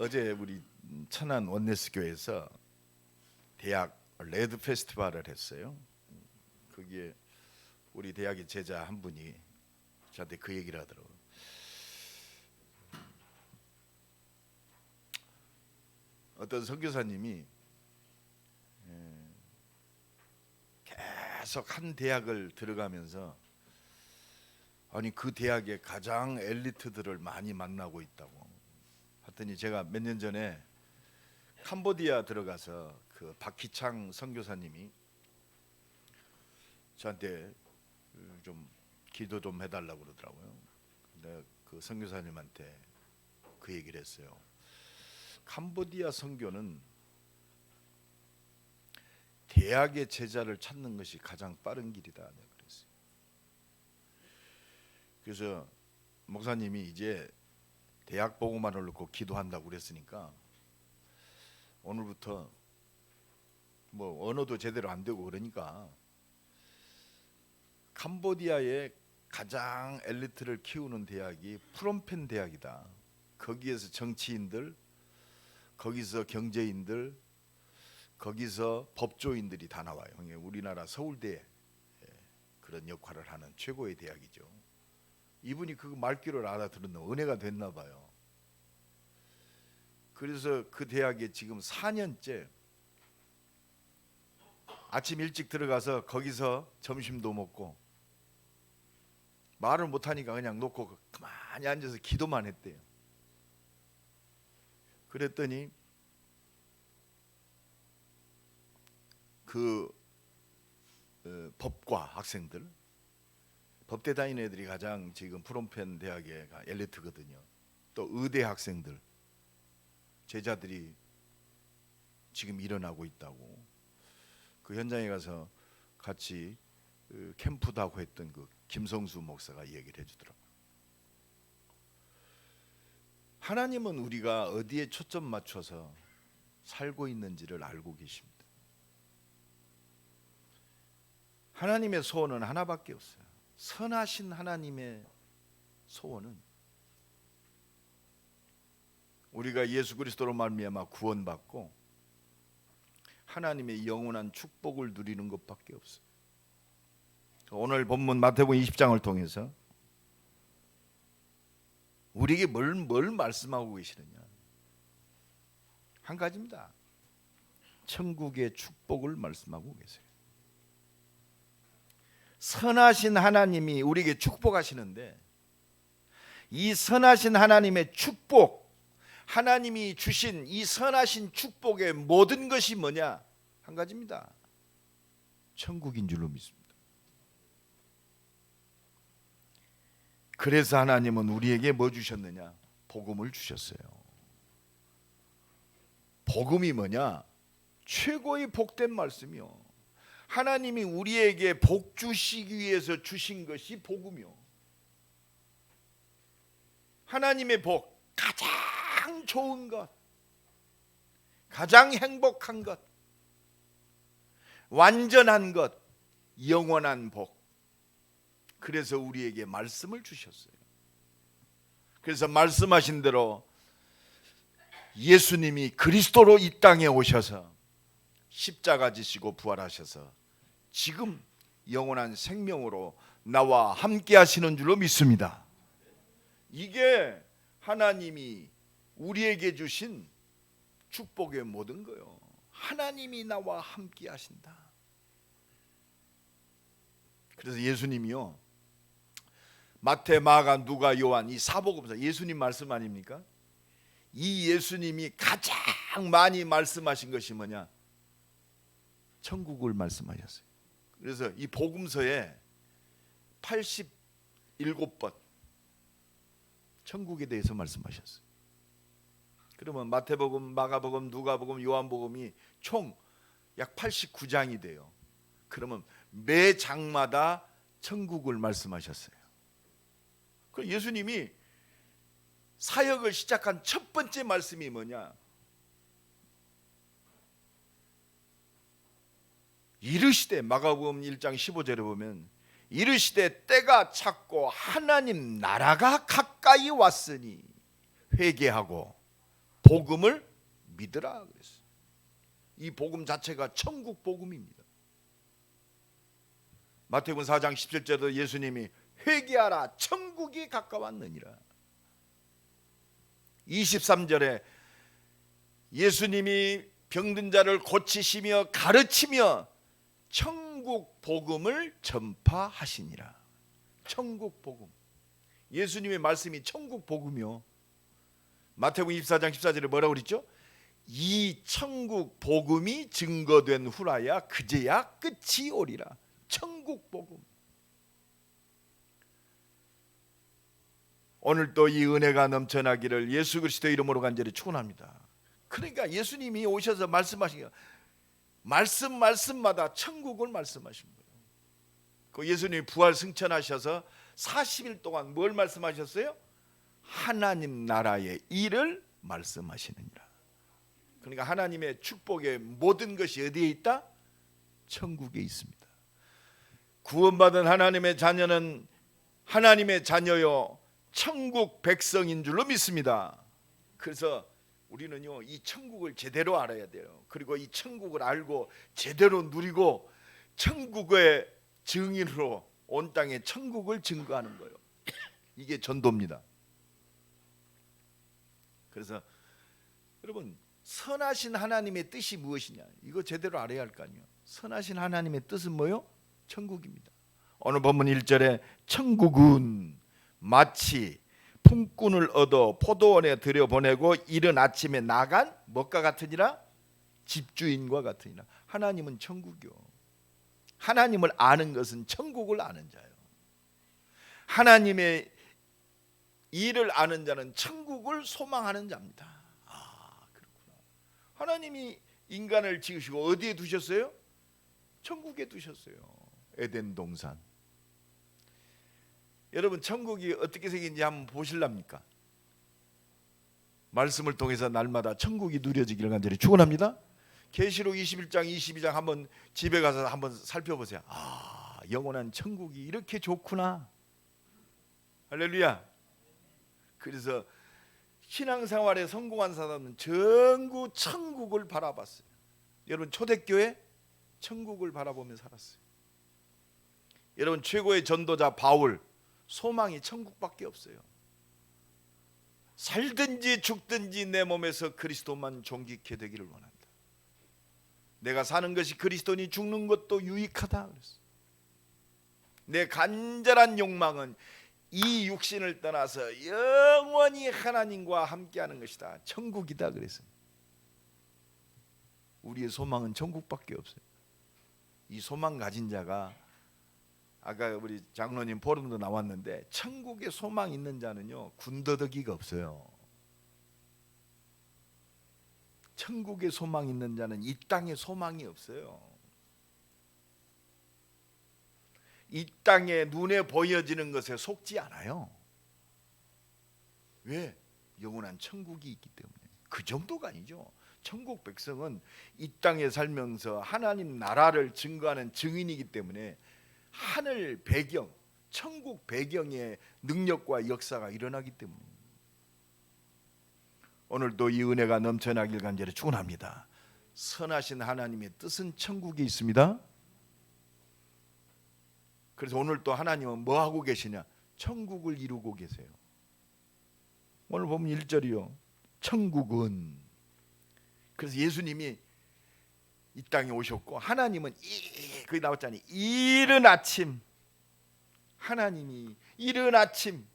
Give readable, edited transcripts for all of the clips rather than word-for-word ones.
어제 우리 천안 원네스 교회에서 대학 레드 페스티벌을 했어요. 거기에 우리 대학의 제자 한 분이 저한테 그 얘기를 하더라고요. 어떤 선교사님이 계속 한 대학을 들어가면서 아니 그 대학의 가장 엘리트들을 많이 만나고 있다고 하더니, 제가 몇 년 전에 캄보디아 들어가서 그 박희창 선교사님이 저한테 좀 기도 좀 해달라고 그러더라고요. 근데 그 선교사님한테 그 얘기를 했어요. 캄보디아 선교는 대학의 제자를 찾는 것이 가장 빠른 길이다, 내가 그랬어요. 그래서 목사님이 이제 대학 보고만을 놓고 기도한다고 그랬으니까 오늘부터 뭐 언어도 제대로 안 되고 그러니까 캄보디아의 가장 엘리트를 키우는 대학이 프롬펜 대학이다. 거기에서 정치인들, 거기서 경제인들, 거기서 법조인들이 다 나와요. 우리나라 서울대 그런 역할을 하는 최고의 대학이죠. 이분이 그 말귀를 알아들은 은혜가 됐나 봐요. 그래서 그 대학에 지금 4년째 아침 일찍 들어가서 거기서 점심도 먹고 말을 못하니까 그냥 놓고 가만히 앉아서 기도만 했대요. 그랬더니 그 법과 학생들, 법대 다니는 애들이 가장 지금 프롬펜 대학의 엘리트거든요. 또 의대 학생들, 제자들이 지금 일어나고 있다고. 그 현장에 가서 같이 캠프도 하고 했던 그 김성수 목사가 얘기를 해주더라고요. 하나님은 우리가 어디에 초점 맞춰서 살고 있는지를 알고 계십니다. 하나님의 소원은 하나밖에 없어요. 선하신 하나님의 소원은 우리가 예수 그리스도로 말미암아 구원받고 하나님의 영원한 축복을 누리는 것밖에 없어요. 오늘 본문 마태복음 20장을 통해서 우리에게 뭘 말씀하고 계시느냐? 한 가지입니다. 천국의 축복을 말씀하고 계세요. 선하신 하나님이 우리에게 축복하시는데, 이 선하신 하나님의 축복, 하나님이 주신 이 선하신 축복의 모든 것이 뭐냐? 한 가지입니다. 천국인 줄로 믿습니다. 그래서 하나님은 우리에게 뭐 주셨느냐? 복음을 주셨어요. 복음이 뭐냐? 최고의 복된 말씀이요. 하나님이 우리에게 복 주시기 위해서 주신 것이 복음이요. 하나님의 복, 가장 좋은 것, 가장 행복한 것, 완전한 것, 영원한 복. 그래서 우리에게 말씀을 주셨어요. 그래서 말씀하신 대로 예수님이 그리스도로 이 땅에 오셔서 십자가 지시고 부활하셔서 지금 영원한 생명으로 나와 함께 하시는 줄로 믿습니다. 이게 하나님이 우리에게 주신 축복의 모든 거요. 하나님이 나와 함께 하신다. 그래서 예수님이요, 마태, 마가, 누가, 요한 이 사복음서 예수님 말씀 아닙니까? 이 예수님이 가장 많이 말씀하신 것이 뭐냐? 천국을 말씀하셨어요. 그래서 이 복음서에 87번 천국에 대해서 말씀하셨어요. 그러면 마태복음, 마가복음, 누가복음, 요한복음이 총 약 89장이 돼요. 그러면 매 장마다 천국을 말씀하셨어요. 그 예수님이 사역을 시작한 첫 번째 말씀이 뭐냐? 이르시되, 마가복음 1장 15절에 보면 이르시되 때가 찼고 하나님 나라가 가까이 왔으니 회개하고 복음을 믿으라 그랬어요. 이 복음 자체가 천국 복음입니다. 마태복음 4장 17절도 예수님이 회개하라 천국이 가까웠느니라. 23절에 예수님이 병든 자를 고치시며 가르치며 천국 복음을 전파하시니라. 천국 복음. 예수님의 말씀이 천국 복음이요. 마태복음 24장 14절에 뭐라고 그랬죠? 이 천국 복음이 증거된 후라야 그제야 끝이 오리라. 천국 복음. 오늘도 이 은혜가 넘쳐나기를 예수 그리스도의 이름으로 간절히 축원합니다. 그러니까 예수님이 오셔서 말씀하신 게 말씀마다 천국을 말씀하신 거예요. 그 예수님이 부활 승천하셔서 40일 동안 뭘 말씀하셨어요? 하나님 나라의 일을 말씀하시느니라. 그러니까 하나님의 축복의 모든 것이 어디에 있다? 천국에 있습니다. 구원받은 하나님의 자녀는 하나님의 자녀요 천국 백성인 줄로 믿습니다. 그래서 우리는요 이 천국을 제대로 알아야 돼요. 그리고 이 천국을 알고 제대로 누리고 천국의 증인으로 온 땅에 천국을 증거하는 거예요. 이게 전도입니다. 그래서 여러분 선하신 하나님의 뜻이 무엇이냐 이거 제대로 알아야 할 거 아니에요. 선하신 하나님의 뜻은 뭐요? 천국입니다. 오늘 본문 1절에 천국은 마치 품꾼을 얻어 포도원에 들여보내고 이른 아침에 나간 뭐가 같으니라? 집주인과 같으니라. 하나님은 천국이요. 하나님을 아는 것은 천국을 아는 자예요. 하나님의 일을 아는 자는 천국을 소망하는 자입니다. 아, 그렇구나. 하나님이 인간을 지으시고 어디에 두셨어요? 천국에 두셨어요. 에덴 동산. 여러분 천국이 어떻게 생긴지 한번 보실랍니까? 말씀을 통해서 날마다 천국이 누려지기를 간절히 축원합니다. 계시록 21장 22장 한번 집에 가서 한번 살펴보세요. 아, 영원한 천국이 이렇게 좋구나. 할렐루야. 그래서 신앙생활에 성공한 사람은 전부 천국을 바라봤어요. 여러분 초대교회 천국을 바라보며 살았어요. 여러분 최고의 전도자 바울 소망이 천국밖에 없어요. 살든지 죽든지 내 몸에서 그리스도만 존귀케 되기를 원한다. 내가 사는 것이 그리스도니 죽는 것도 유익하다 그랬어. 내 간절한 욕망은 이 육신을 떠나서 영원히 하나님과 함께하는 것이다. 천국이다 그랬어요. 우리의 소망은 천국밖에 없어요. 이 소망 가진 자가 아까 우리 장로님 포럼도 나왔는데 천국에 소망 있는 자는요 군더더기가 없어요. 천국에 소망 있는 자는 이 땅에 소망이 없어요. 이 땅에 눈에 보여지는 것에 속지 않아요. 왜? 영원한 천국이 있기 때문에. 그 정도가 아니죠. 천국 백성은 이 땅에 살면서 하나님 나라를 증거하는 증인이기 때문에 하늘 배경, 천국 배경의 능력과 역사가 일어나기 때문에 오늘도 이 은혜가 넘쳐나길 간절히 축원합니다. 선하신 하나님의 뜻은 천국에 있습니다. 그래서 오늘 또 하나님은 뭐 하고 계시냐? 천국을 이루고 계세요. 오늘 보면 1절이요. 천국은. 그래서 예수님이 이 땅에 오셨고 하나님은 거기 나왔잖아요. 이른 아침 하나님이 이른 아침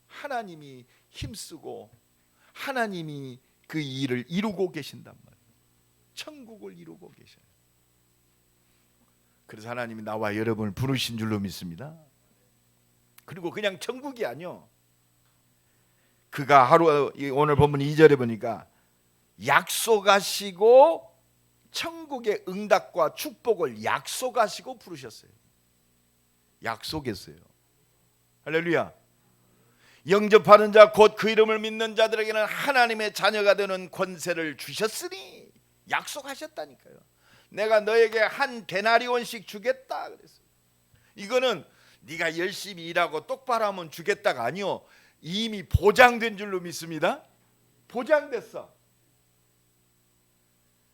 하나님이 힘쓰고 하나님이 그 일을 이루고 계신단 말이에요. 천국을 이루고 계셔요. 그래서 하나님이 나와 여러분을 부르신 줄로 믿습니다. 그리고 그냥 천국이 아니요. 그가 하루 오늘 본문 2절에 보니까 약속하시고 천국의 응답과 축복을 약속하시고 부르셨어요. 약속했어요. 할렐루야. 영접하는 자 곧 그 이름을 믿는 자들에게는 하나님의 자녀가 되는 권세를 주셨으니 약속하셨다니까요. 내가 너에게 한 데나리온씩 주겠다 그랬어요. 이거는 네가 열심히 일하고 똑바로 하면 주겠다가 아니요. 이미 보장된 줄로 믿습니다. 보장됐어.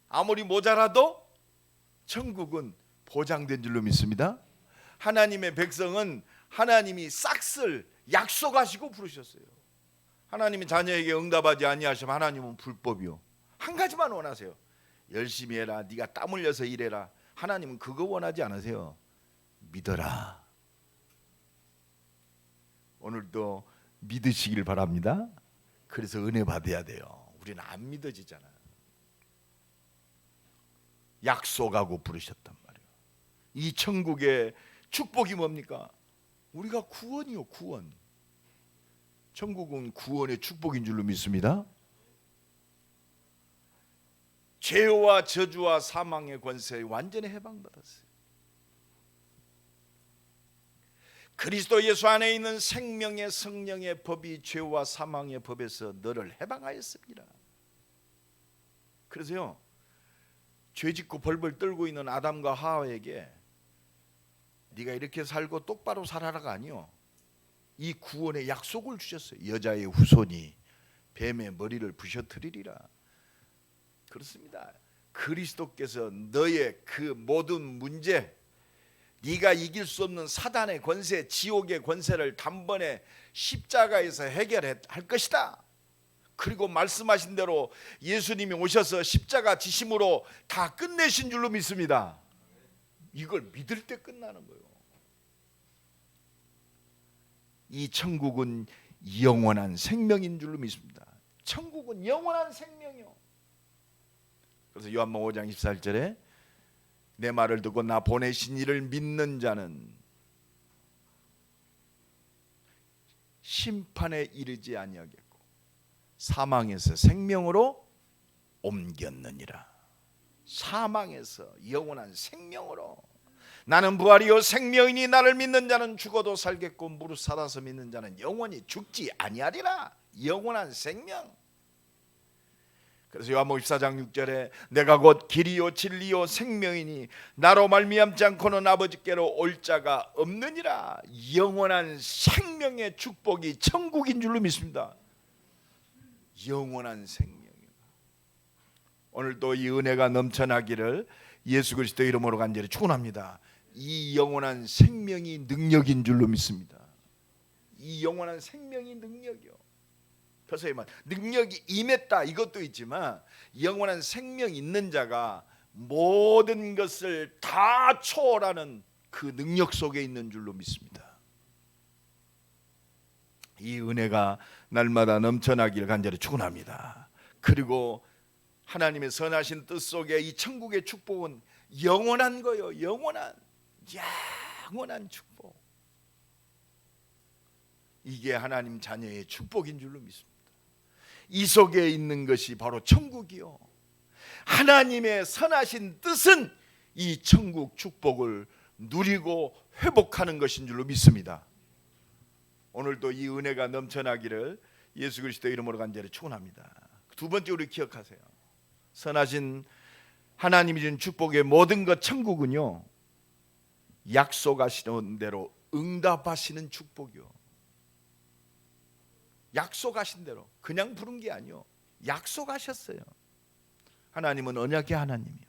아무리 모자라도 천국은 보장된 줄로 믿습니다. 하나님의 백성은 하나님이 싹쓸 약속하시고 부르셨어요. 하나님이 자녀에게 응답하지 아니하시면 하나님은 불법이요. 한 가지만 원하세요. 열심히 해라. 네가 땀 흘려서 일해라. 하나님은 그거 원하지 않으세요. 믿어라. 오늘도 믿으시길 바랍니다. 그래서 은혜 받아야 돼요. 우리는 안 믿어지잖아요. 약속하고 부르셨단 말이에요. 이 천국의 축복이 뭡니까? 우리가 구원이요, 구원. 천국은 구원의 축복인 줄로 믿습니다. 죄와 저주와 사망의 권세에 완전히 해방받았어요. 그리스도 예수 안에 있는 생명의 성령의 법이 죄와 사망의 법에서 너를 해방하였습니다. 그래서요, 죄짓고 벌벌 떨고 있는 아담과 하와에게 네가 이렇게 살고 똑바로 살아라가 아니요, 이 구원의 약속을 주셨어요. 여자의 후손이 뱀의 머리를 부셔뜨리리라. 그렇습니다. 그리스도께서 너의 그 모든 문제, 네가 이길 수 없는 사단의 권세, 지옥의 권세를 단번에 십자가에서 해결할 것이다. 그리고 말씀하신 대로 예수님이 오셔서 십자가 지심으로 다 끝내신 줄로 믿습니다. 이걸 믿을 때 끝나는 거예요. 이 천국은 영원한 생명인 줄로 믿습니다. 천국은 영원한 생명이요. 그래서 요한복음 5장 24절에 내 말을 듣고 나 보내신 이를 믿는 자는 심판에 이르지 아니하겠고 사망에서 생명으로 옮겼느니라. 사망에서 영원한 생명으로. 나는 부활이요 생명이니 나를 믿는 자는 죽어도 살겠고 무릇 살아서 믿는 자는 영원히 죽지 아니하리라. 영원한 생명. 그래서 요한복음 14장 6절에 내가 곧 길이요 진리요 생명이니 나로 말미암지 않고는 아버지께로 올 자가 없느니라. 영원한 생명의 축복이 천국인 줄로 믿습니다. 영원한 생명이요. 오늘도 이 은혜가 넘쳐나기를 예수 그리스도 이름으로 간절히 축원합니다. 이 영원한 생명이 능력인 줄로 믿습니다. 이 영원한 생명이 능력이요. 그래서 능력이 임했다 이것도 있지만 영원한 생명 있는 자가 모든 것을 다 초월하는 그 능력 속에 있는 줄로 믿습니다. 이 은혜가 날마다 넘쳐나기를 간절히 축원합니다. 그리고 하나님의 선하신 뜻 속에 이 천국의 축복은 영원한 거예요. 영원한 축복. 이게 하나님 자녀의 축복인 줄로 믿습니다. 이 속에 있는 것이 바로 천국이요. 하나님의 선하신 뜻은 이 천국 축복을 누리고 회복하는 것인 줄로 믿습니다. 오늘도 이 은혜가 넘쳐나기를 예수 그리스도 이름으로 간절히 축원합니다. 두 번째 우리 기억하세요. 선하신 하나님이 준 축복의 모든 것 천국은요, 약속하시는 대로 응답하시는 축복이요. 약속하신 대로 그냥 부른 게 아니요, 약속하셨어요. 하나님은 언약의 하나님이요.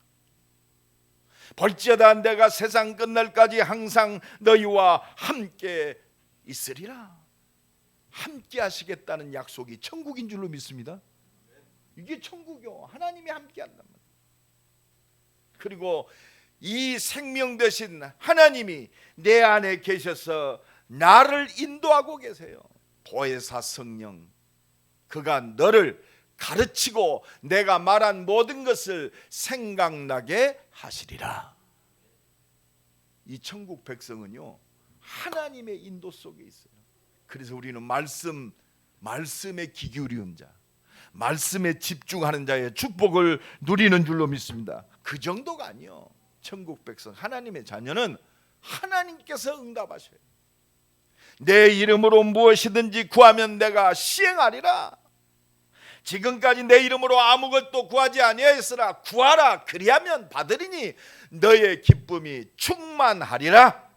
벌지어다 내가 세상 끝날까지 항상 너희와 함께 있으리라. 함께 하시겠다는 약속이 천국인 줄로 믿습니다. 이게 천국이요. 하나님이 함께 한단 말이에요. 그리고 이 생명 되신 하나님이 내 안에 계셔서 나를 인도하고 계세요. 보혜사 성령, 그가 너를 가르치고 내가 말한 모든 것을 생각나게 하시리라. 이 천국 백성은요, 하나님의 인도 속에 있어요. 그래서 우리는 말씀에 귀 기울이는 자, 말씀에 집중하는 자의 축복을 누리는 줄로 믿습니다. 그 정도가 아니요. 천국 백성, 하나님의 자녀는 하나님께서 응답하셔요. 내 이름으로 무엇이든지 구하면 내가 시행하리라. 지금까지 내 이름으로 아무것도 구하지 아니하였으나 구하라 그리하면 받으리니 너의 기쁨이 충만하리라.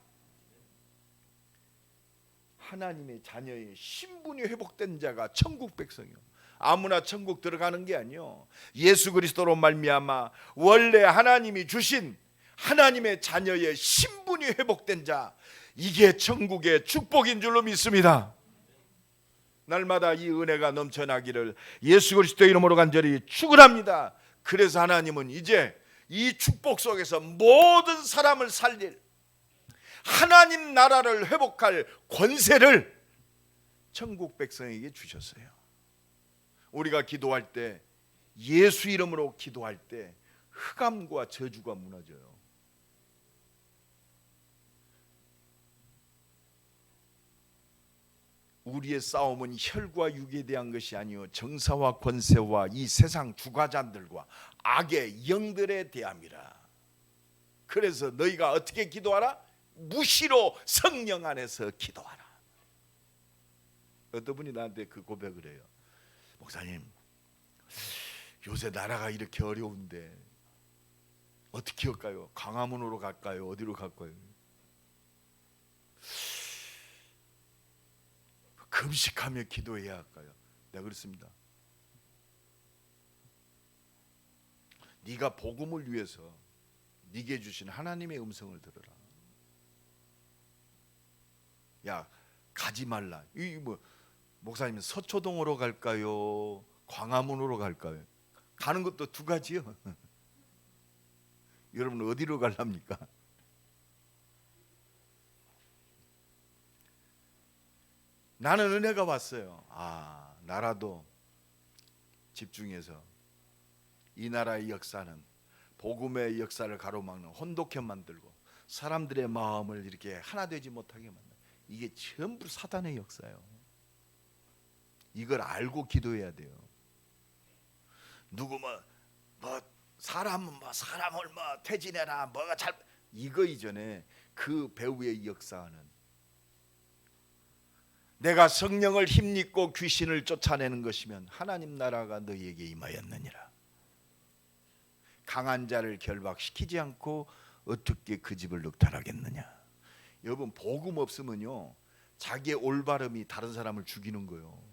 하나님의 자녀의 신분이 회복된 자가 천국 백성이요. 아무나 천국 들어가는 게 아니요. 예수 그리스도로 말미암아 원래 하나님이 주신 하나님의 자녀의 신분이 회복된 자, 이게 천국의 축복인 줄로 믿습니다. 날마다 이 은혜가 넘쳐나기를 예수 그리스도 이름으로 간절히 축원합니다. 그래서 하나님은 이제 이 축복 속에서 모든 사람을 살릴 하나님 나라를 회복할 권세를 천국 백성에게 주셨어요. 우리가 기도할 때, 예수 이름으로 기도할 때 흑암과 저주가 무너져요. 우리의 싸움은 혈과 육에 대한 것이 아니요 정사와 권세와 이 세상 주관자들과 악의 영들에 대함이라. 그래서 너희가 어떻게 기도하라? 무시로 성령 안에서 기도하라. 어떤 분이 나한테 그 고백을 해요. 목사님, 요새 나라가 이렇게 어려운데 어떻게 할까요? 광화문으로 갈까요? 어디로 갈까요? 금식하며 기도해야 할까요? 내가 그렇습니다. 네가 복음을 위해서 네게 주신 하나님의 음성을 들어라. 야, 가지 말라. 이 뭐 목사님 서초동으로 갈까요? 광화문으로 갈까요? 가는 것도 두 가지요. 여러분 어디로 갈랍니까? 나는 은혜가 왔어요. 나라도 집중해서 이 나라의 역사는 복음의 역사를 가로막는 혼독해 만들고 사람들의 마음을 이렇게 하나 되지 못하게 만든, 이게 전부 사단의 역사예요. 이걸 알고 기도해야 돼요. 누구 사람은 사람을 퇴진해라 뭐가 잘, 이거 이전에 그 배후의 역사는 내가 성령을 힘입고 귀신을 쫓아내는 것이면 하나님 나라가 너희에게 임하였느니라. 강한 자를 결박시키지 않고 어떻게 그 집을 늑탈하겠느냐. 여러분 복음 없으면요 자기의 올바름이 다른 사람을 죽이는 거예요.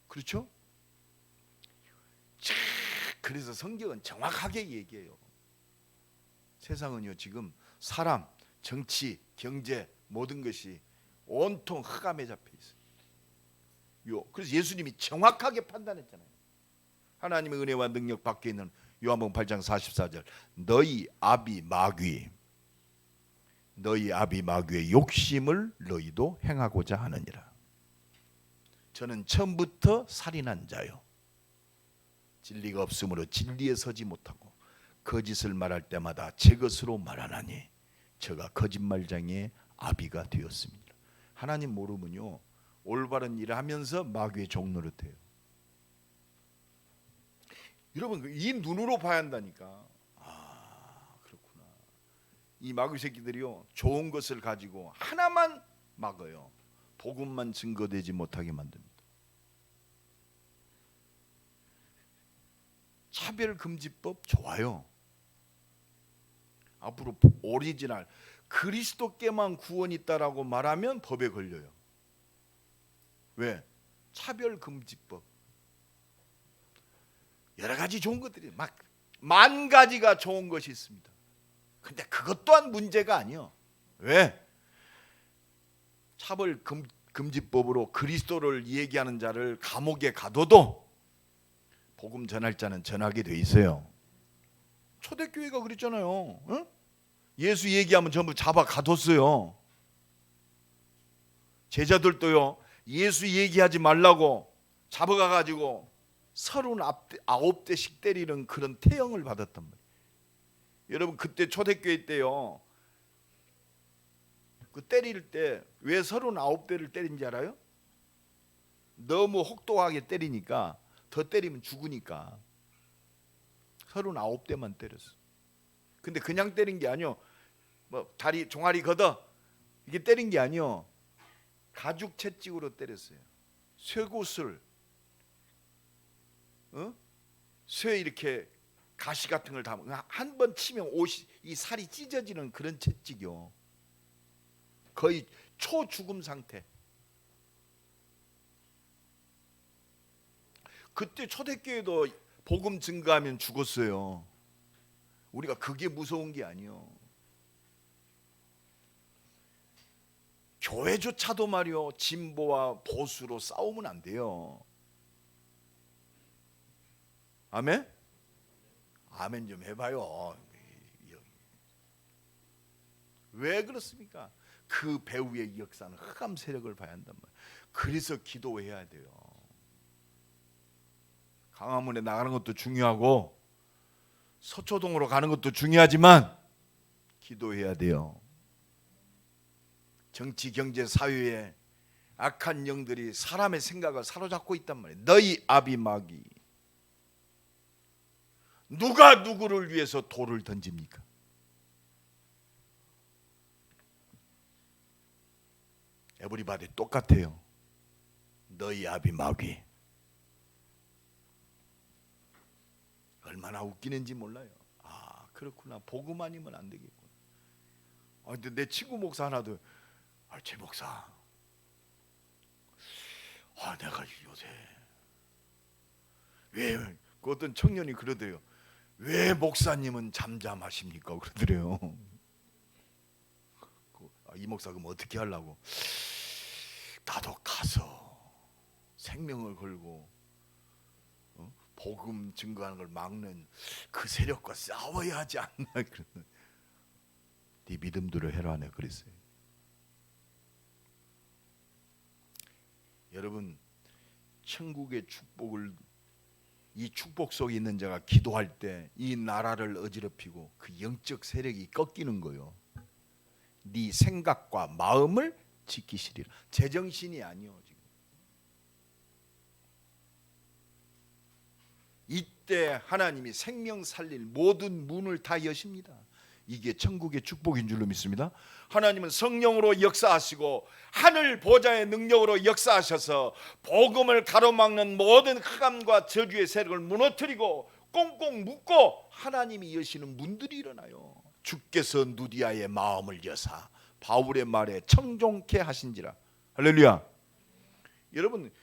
그렇죠? 그래서 성경은 정확하게 얘기해요. 세상은요 지금 사람, 정치, 경제 모든 것이 온통 흑암에 잡혀 있어요. 그래서 예수님이 정확하게 판단했잖아요. 하나님의 은혜와 능력 밖에 있는 요한복음 8장 44절, 너희 아비 마귀의 욕심을 너희도 행하고자 하느니라. 저는 처음부터 살인한 자요, 진리가 없으므로 진리에 서지 못하고 거짓을 말할 때마다 제 것으로 말하나니 저가 거짓말장의 아비가 되었습니다. 하나님 모르면요 올바른 일을 하면서 마귀의 종노릇해요. 여러분 이 눈으로 봐야 한다니까. 그렇구나. 이 마귀 새끼들이요 좋은 것을 가지고 하나만 막아요. 복음만 증거되지 못하게 만듭니다. 차별금지법 좋아요. 앞으로 오리지널 그리스도께만 구원이 있다라고 말하면 법에 걸려요. 왜? 차별금지법. 여러 가지 좋은 것들이 막 만 가지가 좋은 것이 있습니다. 근데 그것 또한 문제가 아니요. 왜? 차별금지법으로 그리스도를 얘기하는 자를 감옥에 가둬도 복음 전할 자는 전하게 돼 있어요. 초대교회가 그랬잖아요. 응? 예수 얘기하면 전부 잡아 가뒀어요. 제자들도요 예수 얘기하지 말라고 잡아가가지고 39대씩 때리는 그런 태형을 받았단 말이에요. 여러분 그때 초대교회 때요 그 때릴 때 왜 39대를 때린지 알아요? 너무 혹독하게 때리니까, 더 때리면 죽으니까 39대만 때렸어. 근데 그냥 때린 게 아니요 다리 종아리 걷어 이게 때린 게 아니요 가죽 채찍으로 때렸어요. 쇠구슬, 쇠 이렇게 가시 같은 걸 담아 한 번 치면 옷이 이 살이 찢어지는 그런 채찍이요. 거의 초죽음 상태. 그때 초대교회도 복음 증거하면 죽었어요. 우리가 그게 무서운 게 아니요. 교회조차도 말이요, 진보와 보수로 싸우면 안 돼요. 아멘? 아멘 좀 해봐요. 왜 그렇습니까? 그 배후의 역사는 흑암 세력을 봐야 한단 말이에요. 그래서 기도해야 돼요. 강화문에 나가는 것도 중요하고 서초동으로 가는 것도 중요하지만 기도해야 돼요. 정치, 경제, 사회에 악한 영들이 사람의 생각을 사로잡고 있단 말이에요. 너희 아비마귀. 누가 누구를 위해서 돌을 던집니까? 에브리바디 똑같아요. 너희 아비마귀. 얼마나 웃기는지 몰라요. 아, 그렇구나. 복음 아니면 안 되겠구나. 근데 내 친구 목사 하나도 제 목사, 내가 요새 왜 그 어떤 청년이 그러대요. 왜 목사님은 잠잠하십니까? 그러더래요. 이 목사 그럼 어떻게 하려고? 나도 가서 생명을 걸고 복음 증거하는 걸 막는 그 세력과 싸워야 하지 않나. 네 믿음대로 해라, 내가 그랬어요. 여러분, 천국의 축복을, 이 축복 속에 있는 자가 기도할 때 이 나라를 어지럽히고 그 영적 세력이 꺾이는 거요. 네 생각과 마음을 지키시리라. 제정신이 아니요. 지금 이때 하나님이 생명 살릴 모든 문을 다 여십니다. 이게 천국의 축복인 줄로 믿습니다. 하나님은 성령으로 역사하시고 하늘 보좌의 능력으로 역사하셔서 복음을 가로막는 모든 흑암과 저주의 세력을 무너뜨리고 꽁꽁 묶고 하나님이 여시는 문들이 일어나요. 주께서 누디아의 마음을 여사 바울의 말에 청종케 하신지라. 할렐루야. 여러분,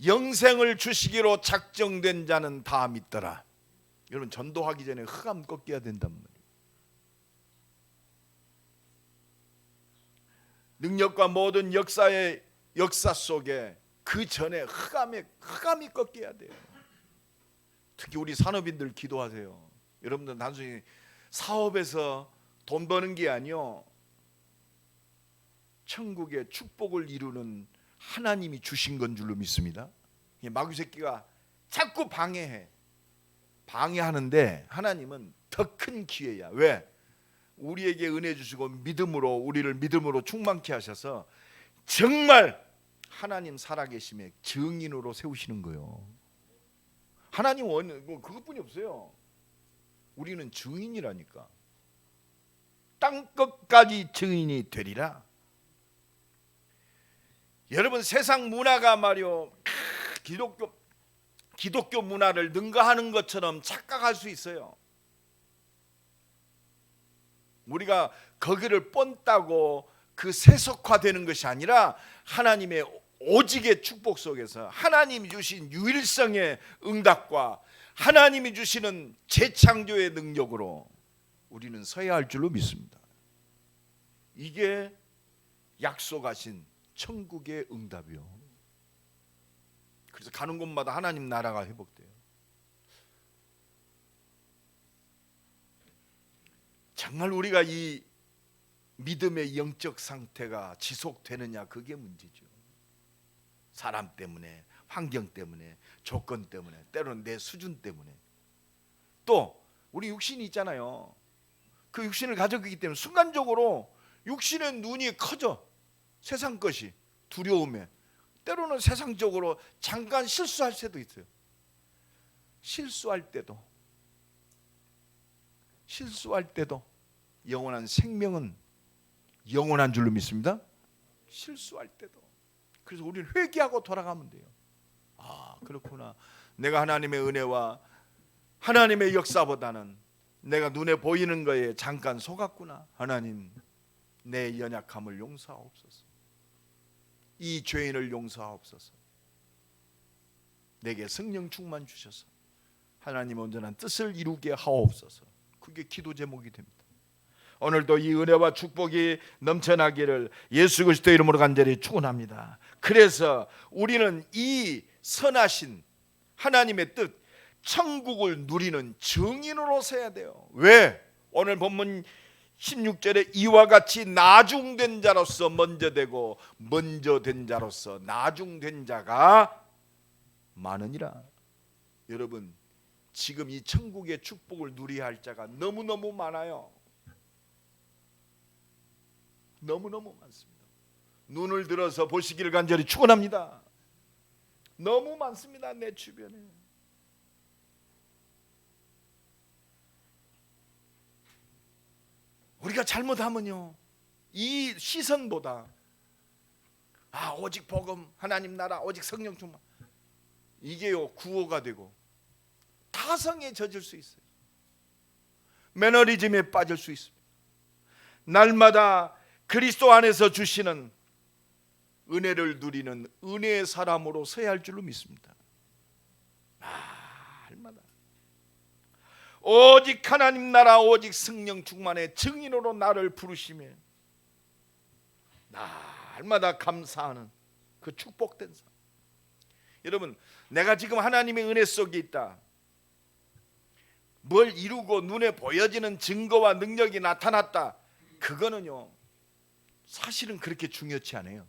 영생을 주시기로 작정된 자는 다 믿더라. 여러분, 전도하기 전에 흑암 꺾여야 된단 말이에요. 능력과 모든 역사 속에 그 전에 흑암이 꺾여야 돼요. 특히 우리 산업인들 기도하세요. 여러분들 단순히 사업에서 돈 버는 게 아니요, 천국의 축복을 이루는 하나님이 주신 건 줄로 믿습니다. 마귀 새끼가 자꾸 방해하는데 하나님은 더 큰 기회야. 왜? 우리에게 은혜 주시고 우리를 믿음으로 충만케 하셔서 정말 하나님 살아계심의 증인으로 세우시는 거예요. 하나님 그것뿐이 없어요. 우리는 증인이라니까. 땅끝까지 증인이 되리라. 여러분, 세상 문화가 말이요, 기독교 문화를 능가하는 것처럼 착각할 수 있어요. 우리가 거기를 뻔따고 그 세속화되는 것이 아니라 하나님의 오직의 축복 속에서 하나님이 주신 유일성의 응답과 하나님이 주시는 재창조의 능력으로 우리는 서야 할 줄로 믿습니다. 이게 약속하신 천국의 응답이요. 그래서 가는 곳마다 하나님 나라가 회복돼요. 정말 우리가 이 믿음의 영적 상태가 지속되느냐, 그게 문제죠. 사람 때문에, 환경 때문에, 조건 때문에, 때로는 내 수준 때문에. 또 우리 육신이 있잖아요. 그 육신을 가지고 있기 때문에 순간적으로 육신의 눈이 커져. 세상 것이 두려움에, 때로는 세상적으로 잠깐 실수할 때도 있어요. 실수할 때도 영원한 생명은 영원한 줄로 믿습니다. 실수할 때도. 그래서 우리는 회개하고 돌아가면 돼요. 아, 그렇구나. 내가 하나님의 은혜와 하나님의 역사보다는 내가 눈에 보이는 거에 잠깐 속았구나. 하나님, 내 연약함을 용서하옵소서. 이 죄인을 용서하옵소서. 내게 성령 충만 주셔서 하나님의 온전한 뜻을 이루게 하옵소서. 그게 기도 제목이 됩니다. 오늘도 이 은혜와 축복이 넘쳐나기를 예수 그리스도의 이름으로 간절히 축원합니다. 그래서 우리는 이 선하신 하나님의 뜻, 천국을 누리는 증인으로 서야 돼요. 왜? 오늘 본문 16절에 이와 같이 나중된 자로서 먼저 되고 먼저 된 자로서 나중된 자가 많으니라. 여러분, 지금 이 천국의 축복을 누려야 할 자가 너무너무 많아요. 너무너무 많습니다. 눈을 들어서 보시기를 간절히 축원합니다. 너무 많습니다. 내 주변에. 우리가 잘못하면요, 이 시선보다 오직 복음, 하나님 나라, 오직 성령 충만, 이게요 구호가 되고 타성에 젖을 수 있어요. 매너리즘에 빠질 수 있습니다. 날마다 그리스도 안에서 주시는 은혜를 누리는 은혜의 사람으로 서야 할 줄로 믿습니다. 날마다 오직 하나님 나라, 오직 성령 충만의 증인으로 나를 부르시며 날마다 감사하는 그 축복된 삶. 여러분, 내가 지금 하나님의 은혜 속에 있다, 뭘 이루고 눈에 보여지는 증거와 능력이 나타났다, 그거는요 사실은 그렇게 중요치 않아요.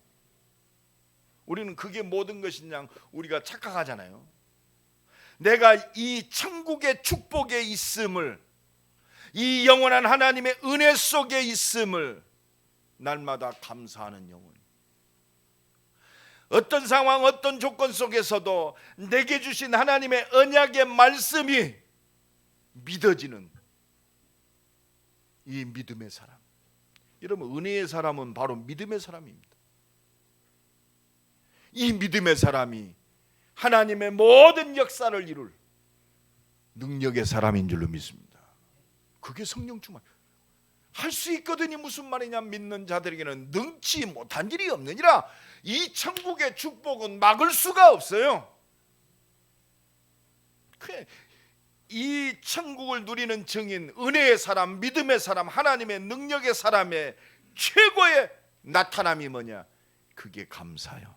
우리는 그게 모든 것이냐 우리가 착각하잖아요. 내가 이 천국의 축복에 있음을, 이 영원한 하나님의 은혜 속에 있음을 날마다 감사하는 영혼. 어떤 상황, 어떤 조건 속에서도 내게 주신 하나님의 언약의 말씀이 믿어지는 이 믿음의 사람. 여러분, 은혜의 사람은 바로 믿음의 사람입니다. 이 믿음의 사람이 하나님의 모든 역사를 이룰 능력의 사람인 줄로 믿습니다. 그게 성령 충만. 할 수 있거든이 무슨 말이냐, 믿는 자들에게는 능치 못한 일이 없느니라. 이 천국의 축복은 막을 수가 없어요. 이 천국을 누리는 증인, 은혜의 사람, 믿음의 사람, 하나님의 능력의 사람의 최고의 나타남이 뭐냐? 그게 감사요.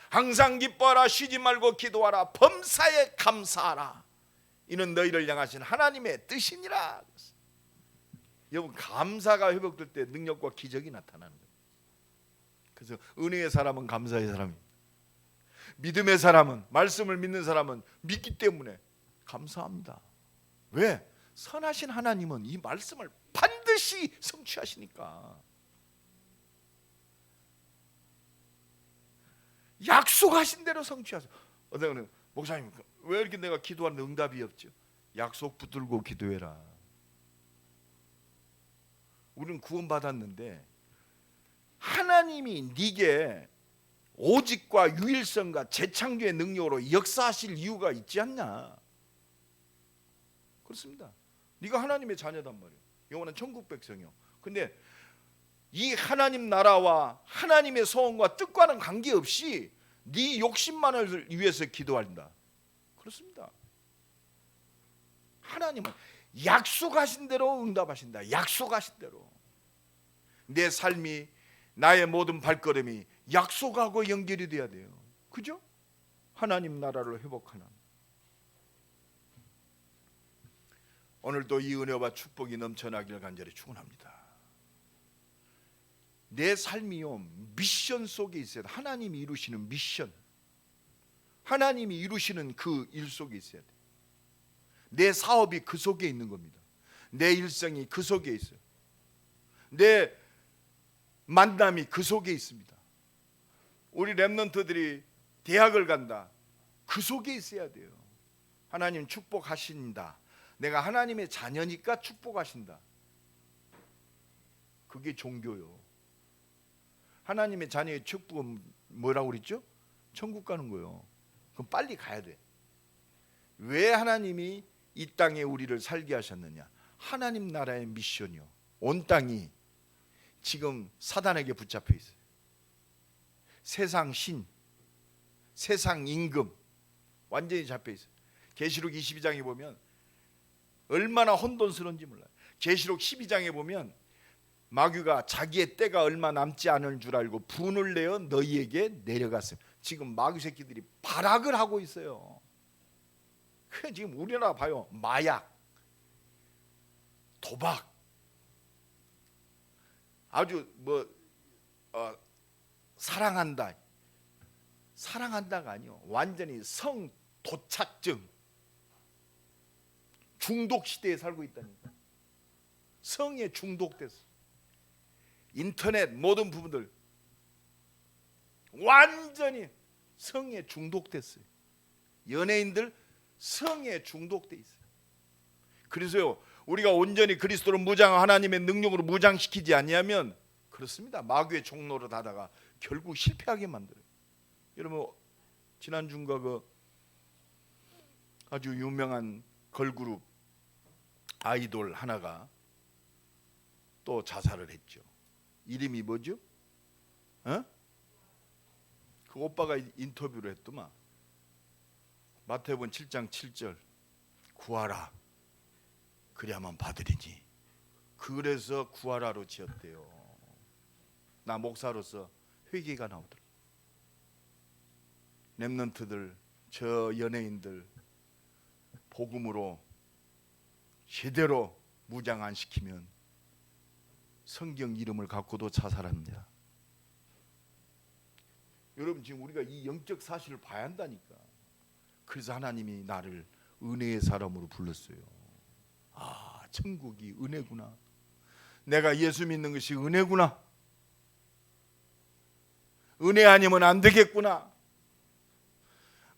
항상 기뻐하라, 쉬지 말고 기도하라, 범사에 감사하라. 이는 너희를 향하신 하나님의 뜻이니라. 여러분, 감사가 회복될 때 능력과 기적이 나타나는 거예요. 그래서 은혜의 사람은 감사의 사람입니다. 믿음의 사람은, 말씀을 믿는 사람은 믿기 때문에 감사합니다. 왜? 선하신 하나님은 이 말씀을 반드시 성취하시니까. 약속하신 대로 성취하세요. 어떤 분은 목사님, 왜 이렇게 내가 기도하는데 응답이 없죠? 약속 붙들고 기도해라. 우리는 구원받았는데 하나님이 네게 오직과 유일성과 재창조의 능력으로 역사하실 이유가 있지 않냐? 그렇습니다. 네가 하나님의 자녀단 말이에요. 영원한 천국 백성이요. 근데 이 하나님 나라와 하나님의 소원과 뜻과는 관계없이 네 욕심만을 위해서 기도한다. 그렇습니다. 하나님은 약속하신 대로 응답하신다. 약속하신 대로. 내 삶이, 나의 모든 발걸음이 약속하고 연결이 돼야 돼요. 그죠? 하나님 나라를 회복하는. 오늘도 이 은혜와 축복이 넘쳐나기를 간절히 축원합니다. 내 삶이요 미션 속에 있어야 돼. 하나님이 이루시는 미션, 하나님이 이루시는 그 일 속에 있어야 돼. 내 사업이 그 속에 있는 겁니다. 내 일생이 그 속에 있어요. 내 만남이 그 속에 있습니다. 우리 렘넌트들이 대학을 간다, 그 속에 있어야 돼요. 하나님 축복하신다. 내가 하나님의 자녀니까 축복하신다. 그게 종교요. 하나님의 자녀의 축복은 뭐라고 그랬죠? 천국 가는 거예요. 그럼 빨리 가야 돼. 왜 하나님이 이 땅에 우리를 살게 하셨느냐? 하나님 나라의 미션이요. 온 땅이 지금 사단에게 붙잡혀 있어요. 세상 신, 세상 임금, 완전히 잡혀 있어요. 계시록 22장에 보면 얼마나 혼돈스러운지 몰라요. 계시록 12장에 보면 마귀가 자기의 때가 얼마 남지 않을 줄 알고 분을 내어 너희에게 내려갔어요. 지금 마귀 새끼들이 발악을 하고 있어요. 지금 우리나라 봐요. 마약, 도박, 아주 사랑한다. 사랑한다가 아니요. 완전히 성 도착증, 중독 시대에 살고 있다니까. 성에 중독됐어. 인터넷 모든 부분들 완전히 성에 중독됐어요. 연예인들 성에 중독돼 있어요. 그래서요, 우리가 온전히 그리스도로 무장, 하나님의 능력으로 무장시키지 않냐면 그렇습니다. 마귀의 종로로 하다가 결국 실패하게 만들어요. 여러분, 지난주인가 그 아주 유명한 걸그룹 아이돌 하나가 또 자살을 했죠. 이름이 뭐죠? 그 오빠가 인터뷰를 했더만 마태복음 7장 7절 구하라 그래야만 받으리니. 그래서 구하라로 지었대요. 나 목사로서 회개가 나오더라. 렘넌트들, 저 연예인들 복음으로 제대로 무장 안 시키면 성경 이름을 갖고도 자살합니다. 여러분, 지금 우리가 이 영적 사실을 봐야 한다니까. 그래서 하나님이 나를 은혜의 사람으로 불렀어요. 아, 천국이 은혜구나. 내가 예수 믿는 것이 은혜구나. 은혜 아니면 안 되겠구나.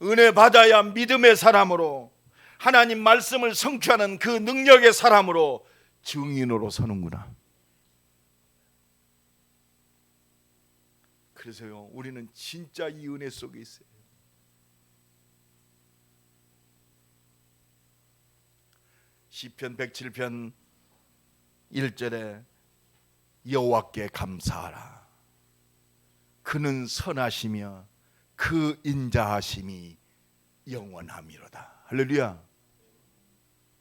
은혜 받아야 믿음의 사람으로, 하나님 말씀을 성취하는 그 능력의 사람으로, 증인으로 서는구나. 그래서요, 우리는 진짜 이 은혜 속에 있어요. 시편 107편 1절에 여호와께 감사하라. 그는 선하시며 그 인자하심이 영원함이로다. 할렐루야.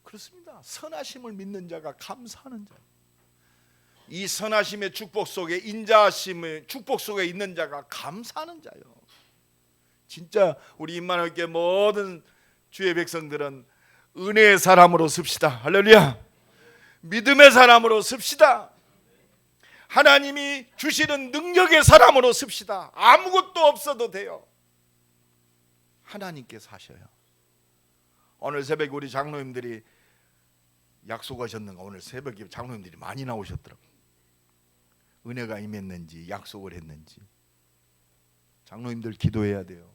그렇습니다. 선하심을 믿는 자가 감사하는 자. 이 선하심의 축복 속에, 인자하심의 축복 속에 있는 자가 감사하는 자요. 진짜 우리 임마누엘 교회 모든 주의 백성들은 은혜의 사람으로 씁시다. 할렐루야. 믿음의 사람으로 씁시다. 하나님이 주시는 능력의 사람으로 씁시다. 아무것도 없어도 돼요. 하나님께 사셔요. 오늘 새벽에 우리 장로님들이 약속하셨는가? 오늘 새벽에 장로님들이 많이 나오셨더라고요. 은혜가 임했는지 약속을 했는지. 장로님들 기도해야 돼요.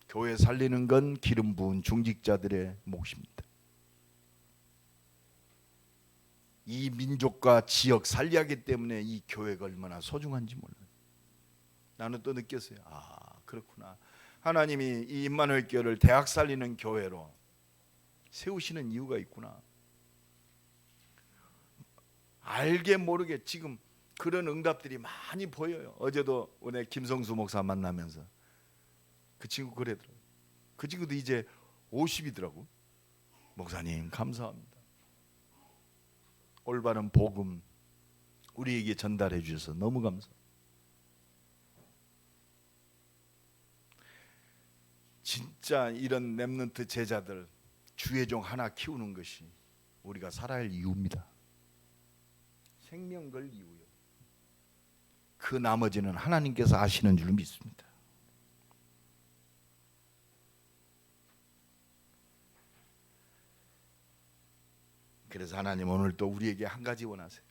교회 살리는 건 기름 부은 중직자들의 몫입니다. 이 민족과 지역 살려야 하기 때문에 이 교회가 얼마나 소중한지 몰라요. 나는 또 느꼈어요. 아, 그렇구나. 하나님이 이 임마누엘 교회를 대학 살리는 교회로 세우시는 이유가 있구나. 알게 모르게 지금 그런 응답들이 많이 보여요. 어제도 오늘 김성수 목사 만나면서 그 친구 그러더라고요. 그 친구도 이제 50이더라고. 목사님 감사합니다. 올바른 복음 우리에게 전달해 주셔서 너무 감사합니다. 진짜 이런 렘넌트 제자들 주의 종 하나 키우는 것이 우리가 살아야 할 이유입니다. 생명 걸 이유요. 그 나머지는 하나님께서 아시는 줄 믿습니다. 그래서 하나님 오늘 또 우리에게 한 가지 원하세요.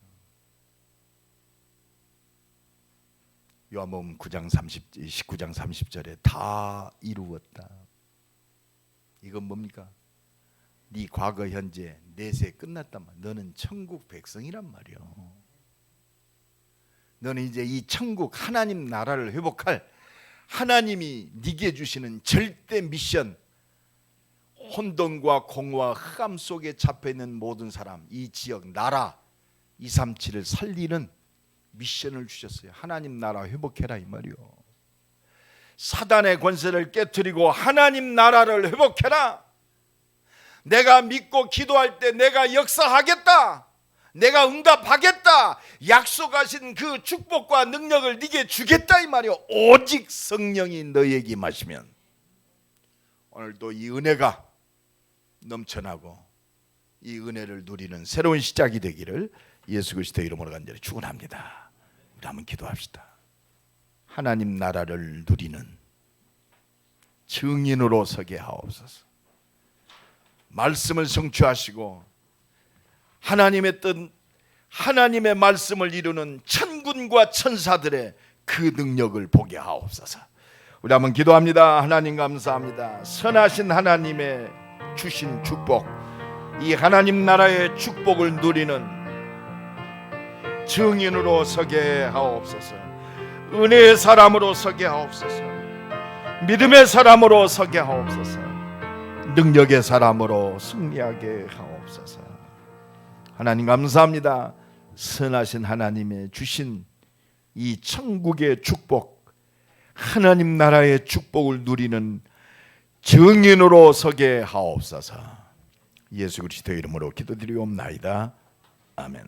요한복음 19장 30절에 다 이루었다. 이건 뭡니까? 네 과거 현재 내세 끝났단 말이야. 너는 천국 백성이란 말이야. 너는 이제 이 천국 하나님 나라를 회복할 하나님이 네게 주시는 절대 미션, 혼돈과 공허와 흑암 속에 잡혀있는 모든 사람, 이 지역 나라 237을 살리는 미션을 주셨어요. 하나님 나라 회복해라 이 말이요. 사단의 권세를 깨트리고 하나님 나라를 회복해라. 내가 믿고 기도할 때 내가 역사하겠다, 내가 응답하겠다, 약속하신 그 축복과 능력을 네게 주겠다 이 말이요. 오직 성령이 너에게 임하시면 오늘도 이 은혜가 넘쳐나고 이 은혜를 누리는 새로운 시작이 되기를 예수 그리스도의 이름으로 간절히 축원합니다. 우리 한번 기도합시다. 하나님 나라를 누리는 증인으로 서게 하옵소서. 말씀을 성취하시고 하나님의 뜻, 하나님의 말씀을 이루는 천군과 천사들의 그 능력을 보게 하옵소서. 우리 한번 기도합니다. 하나님 감사합니다. 선하신 하나님의 주신 축복, 이 하나님 나라의 축복을 누리는 증인으로 서게 하옵소서. 은혜의 사람으로 서게 하옵소서. 믿음의 사람으로 서게 하옵소서. 능력의 사람으로 승리하게 하옵소서. 하나님 감사합니다. 선하신 하나님의 주신 이 천국의 축복, 하나님 나라의 축복을 누리는 증인으로 서게 하옵소서. 예수 그리스도의 이름으로 기도드리옵나이다. 아멘.